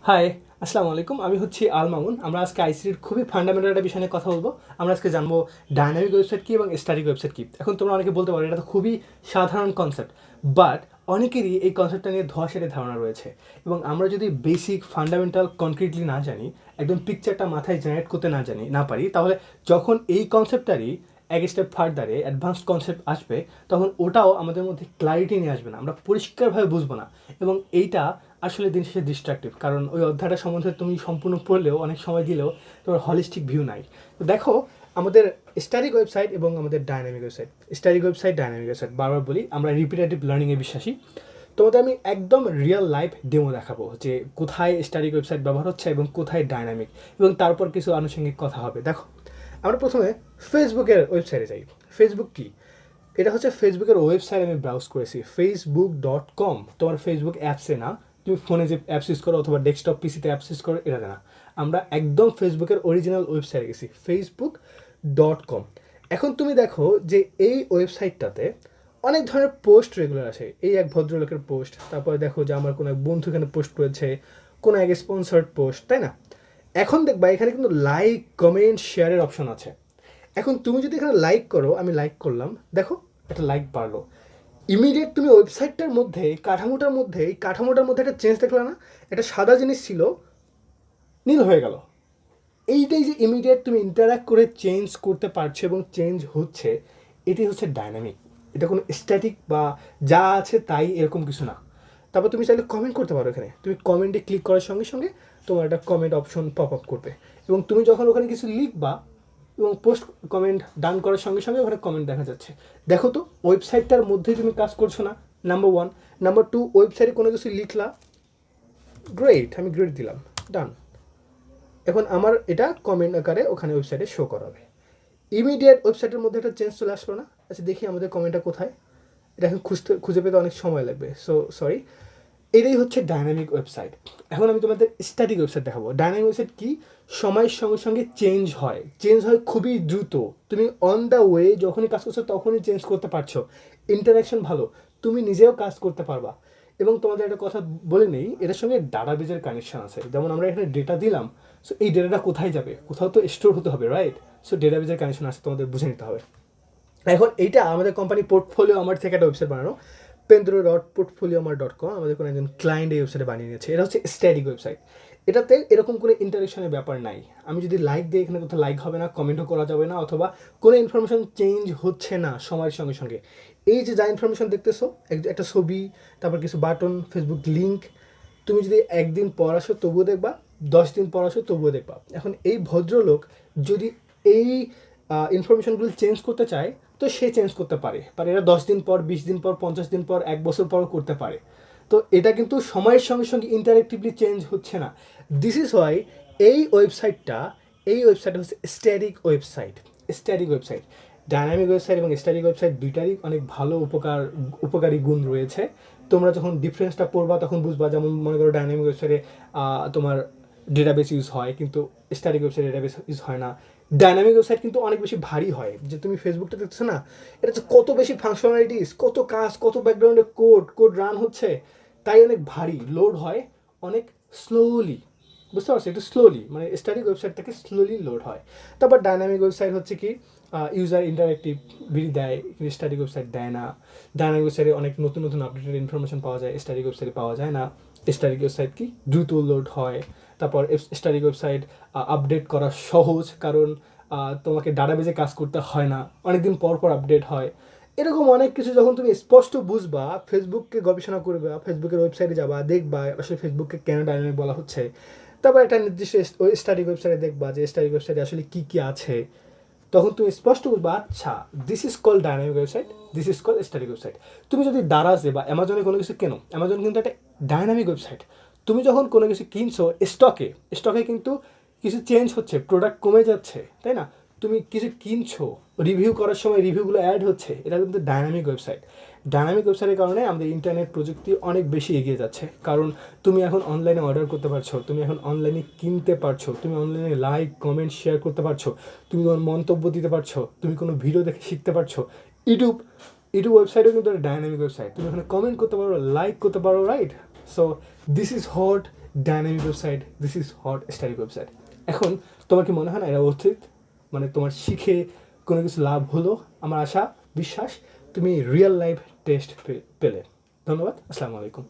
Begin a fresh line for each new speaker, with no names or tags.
High, আসসালামু আলাইকুম। আমি হচ্ছি আল মামুন। আমরা আজকে আইসিটির খুবই ফান্ডামেন্টাল একটা বিষয় নিয়ে কথা বলবো। আমরা আজকে জানবো ডায়নামিক ওয়েবসাইট কী এবং স্ট্যাটিক ওয়েবসাইট কী। এখন তোমরা অনেকে বলতে পারো এটা তো খুবই সাধারণ কনসেপ্ট, বাট অনেকেরই এই কনসেপ্টটা নিয়ে ধোঁয়াশারে ধারণা রয়েছে। এবং আমরা যদি বেসিক ফান্ডামেন্টাল কনক্রিটলি না জানি, একদম পিকচারটা মাথায় জেনারেট করতে না পারি, তাহলে যখন এই কনসেপ্টটারই এক স্টেপ ফার্দারে অ্যাডভান্সড কনসেপ্ট আসবে, তখন ওটাও আমাদের মধ্যে ক্লারিটি নিয়ে আসবে না, আমরা পরিষ্কারভাবে বুঝবো না। এবং এইটা আসলে দিন শেষে ডিস্ট্রাকটিভ, কারণ ওই অধ্যায়টা সম্বন্ধে তুমি সম্পূর্ণ পড়লেও অনেক সময় দিলেও তোমার হলিস্টিক ভিউ নাই। তো দেখো, আমাদের স্ট্যাটিক ওয়েবসাইট এবং আমাদের dynamic website, static website dynamic website বারবার বলি, আমরা রিপিটেটিভ লার্নিংয়ে বিশ্বাসী। তোমাদের আমি একদম রিয়েল লাইফ ডেমো দেখাবো যে কোথায় স্ট্যাটিক ওয়েবসাইট ব্যবহার হচ্ছে এবং কোথায় ডায়নামিক, এবং তারপর কিছু আনুষঙ্গিক কথা হবে। দেখো, আমরা প্রথমে ফেসবুকের ওয়েবসাইটে যাই। ফেসবুক কি? এটা হচ্ছে ফেসবুকের ওয়েবসাইট। আমি ব্রাউজ করেছি facebook.com। তোমার ফেসবুক অ্যাপসে না, তুমি ফোনে যে অ্যাপস ইউজ করো অথবা ডেস্কটপ পিসিতে অ্যাপস ইউজ করো, এটা না। আমরা একদম ফেসবুকের অরিজিনাল ওয়েবসাইটে গেছি, facebook.com। এখন তুমি দেখো যে এই ওয়েবসাইটটাতে অনেক ধরনের পোস্ট রেগুলার আসে। এই এক ভদ্রলোকের পোস্ট, তারপরে দেখো যে আমার কোনো এক বন্ধু এখানে পোস্ট করেছে, কোনো এক স্পন্সার্ড পোস্ট, তাই না? এখন দেখবা এখানে কিন্তু লাইক, কমেন্ট, শেয়ারের অপশন আছে। এখন তুমি যদি এখানে লাইক করো, আমি লাইক করলাম, দেখো একটা লাইক বাড়লো। ইমিডিয়েট তুমি ওয়েবসাইটটার মধ্যে এই কাঠামোটার মধ্যে একটা চেঞ্জ দেখলে না? একটা সাদা জিনিস ছিল, নীল হয়ে গেল। এইটাই যে ইমিডিয়েট তুমি ইন্টারাক্ট করে চেঞ্জ করতে পারছো এবং চেঞ্জ হচ্ছে, এটাই হচ্ছে ডায়নামিক। এটা কোনো স্ট্যাটিক বা যা আছে তাই এরকম কিছু না। তারপর তুমি চাইলে কমেন্ট করতে পারো। এখানে তুমি কমেন্টে ক্লিক করার সঙ্গে সঙ্গে তোমার একটা কমেন্ট অপশন পপ আপ করবে, এবং তুমি যখন ওখানে কিছু লিখবা এবং পোস্ট কমেন্ট ডান করার সঙ্গে সঙ্গে ওখানে কমেন্ট দেখা যাচ্ছে। দেখো তো, ওয়েবসাইটটার মধ্যেই তুমি কাজ করছো না, নাম্বার ওয়ান। নাম্বার টু, ওয়েবসাইটে কোনো কিছু লিখলা, গ্রেট, আমি গ্রেট দিলাম, ডান। এখন আমার এটা কমেন্ট আকারে ওখানে ওয়েবসাইটে শো করাবে। ইমিডিয়েট ওয়েবসাইটের মধ্যে একটা চেঞ্জ চলে আসলো না? আচ্ছা, দেখি আমাদের কমেন্টটা কোথায়। এটা এখন খুঁজে পেতে অনেক সময় লাগবে, সো সরি। এটাই হচ্ছে ডায়নামিক ওয়েবসাইট। এখন আমি তোমাদের স্ট্যাটিক ওয়েবসাইট দেখাবো। ডায়নামিক ওয়েবসাইট কি? সময়ের সঙ্গে সঙ্গে চেঞ্জ হয় খুবই দ্রুত। তুমি অন দ্য ওয়ে যখনই কাজ করছো তখনই চেঞ্জ করতে পারছো। ইন্টারাকশন ভালো, তুমি নিজেও কাজ করতে পারবা। এবং তোমাদের একটা কথা বলে নেই, এটার সঙ্গে ডাটাবেজের কানেকশন আছে। যেমন আমরা এখানে ডেটা দিলাম, সো এই ডেটাটা কোথায় যাবে? কোথাও তো স্টোর হতে হবে, রাইট? সো ডেটাবেজের কানেকশন আছে, তোমাদের বুঝে নিতে হবে। এখন এইটা আমাদের কোম্পানি পোর্টফোলিও আমার থেকে একটা ওয়েবসাইট বানানো, pendro.portfolioamar.com, আমাদের কোনো একজন ক্লায়েন্ট এই ওয়েবসাইটে বানিয়ে নিয়েছে। এটা হচ্ছে স্ট্যাটিক ওয়েবসাইট। এটাতে এরকম কোনো ইন্টারেকশনের ব্যাপার নাই। আমি যদি লাইক দিই, এখানে কোথাও লাইক হবে না, কমেন্টও করা যাবে না, অথবা কোনো ইনফরমেশন চেঞ্জ হচ্ছে না সময়ের সঙ্গে সঙ্গে। এই যে যা ইনফরমেশন দেখতেছো, একটা ছবি, তারপর কিছু বাটন, ফেসবুক লিঙ্ক, তুমি যদি একদিন পর আসো তবুও দেখবা, 10 দিন পর আসো তবুও দেখবা। এখন এই ভদ্রলোক যদি এই ইনফরমেশনগুলো চেঞ্জ করতে চায়, তো সে চেঞ্জ করতে পারে। এরা 10 দিন পর, 20 দিন পর, 50 দিন পর, 1 বছর পরও করতে পারে। তো এটা কিন্তু সময়ের সঙ্গে সঙ্গে ইন্টারেক্টিভলি চেঞ্জ হচ্ছে না। দিস ইজ ওয়াই এই ওয়েবসাইট হচ্ছে স্ট্যাটিক ওয়েবসাইট। ডায়নামিক ওয়েবসাইট এবং স্ট্যাটিক ওয়েবসাইট দুইটারই অনেক ভালো উপকারী গুণ রয়েছে। তোমরা যখন ডিফারেন্সটা পড়বা তখন বুঝবা। যেমন মনে করো, ডায়নামিক ওয়েবসাইটে তোমার ডেটাবেস ইউজ হয়, কিন্তু স্ট্যাটিক ওয়েবসাইট ডেটাবেস ইউজ হয় না। ডায়নামিক ওয়েবসাইট কিন্তু অনেক বেশি ভারী হয়। যে তুমি ফেসবুকটা দেখছো না, এটা হচ্ছে কত বেশি ফাংশনালিটিস, কত কাজ, কত ব্যাকগ্রাউন্ডে কোড রান হচ্ছে, তাই অনেক ভারী, লোড হয় অনেক স্লোলি। বুঝতে পারছো? একটু স্লোলি, মানে স্ট্যাটিক ওয়েবসাইট থেকে স্লোলি লোড হয়। তারপর ডায়নামিক ওয়েবসাইট হচ্ছে কি, ইউজার ইন্টারেক্টিভিটি দেয়, কিন্তু স্ট্যাটিক ওয়েবসাইট দেয় না। ডায়নামিক ওয়েবসাইটে অনেক নতুন নতুন আপডেটেড ইনফরমেশন পাওয়া যায়, স্ট্যাটিক ওয়েবসাইটে পাওয়া যায় না। স্ট্যাটিক ওয়েবসাইট কি, দ্রুত লোড হয়। তারপর স্ট্যাটিক ওয়েবসাইট আপডেট করা সহজ, কারণ তোমাকে ডাটাবেজে কাজ করতে হয় না, অনেকদিন পর পর আপডেট হয়। এরকম অনেক কিছু যখন তুমি স্পষ্ট বুঝবা, ফেসবুককে গবেষণা করবে, ফেসবুকের ওয়েবসাইটে যাবা, দেখবা আসলে ফেসবুককে কেন ডায়নামিক বলা হচ্ছে। তারপর একটা নির্দিষ্ট স্ট্যাটিক ওয়েবসাইটে দেখবা যে স্ট্যাটিক ওয়েবসাইটে আসলে কী কী আছে, তখন তুমি স্পষ্ট বুঝবা, আচ্ছা, this is call dynamic website, this is call static website. তুমি যদি দারাজে বা অ্যামাজনে কোনো কিছু কেনো, অ্যামাজন কিন্তু একটা ডায়নামিক ওয়েবসাইট। তুমি যখন কোনো কিছু কিনছো স্টকে কিন্তু কিছু চেঞ্জ হচ্ছে, প্রোডাক্ট কমে যাচ্ছে, তাই না? তুমি কিছু কিনছো, রিভিউ করার সময় রিভিউগুলো অ্যাড হচ্ছে, এটা কিন্তু ডায়নামিক ওয়েবসাইট। ডায়নামিক ওয়েবসাইটের কারণে আমাদের ইন্টারনেট প্রযুক্তি অনেক বেশি এগিয়ে যাচ্ছে, কারণ তুমি এখন অনলাইনে অর্ডার করতে পারছো, তুমি এখন অনলাইনে কিনতে পারছো, তুমি অনলাইনে লাইক, কমেন্ট, শেয়ার করতে পারছো, তুমি কোনো মন্তব্য দিতে পারছো, তুমি কোনো ভিডিও দেখে শিখতে পারছো। ইউটিউব ইউটিউব ওয়েবসাইটও কিন্তু একটা ডায়নামিক ওয়েবসাইট। তুমি ওখানে কমেন্ট করতে পারো, লাইক করতে পারো, right? So this is what dynamic website, this is hot static website. এখন তোমার কি মনে হয় না এরা অর্থিত, মানে তোমার শিখে কোনো কিছু লাভ হলো? আমার আশা বিশ্বাস তুমি রিয়েল লাইফ টেস্ট পেলে। ধন্যবাদ, আসসালামু আলাইকুম।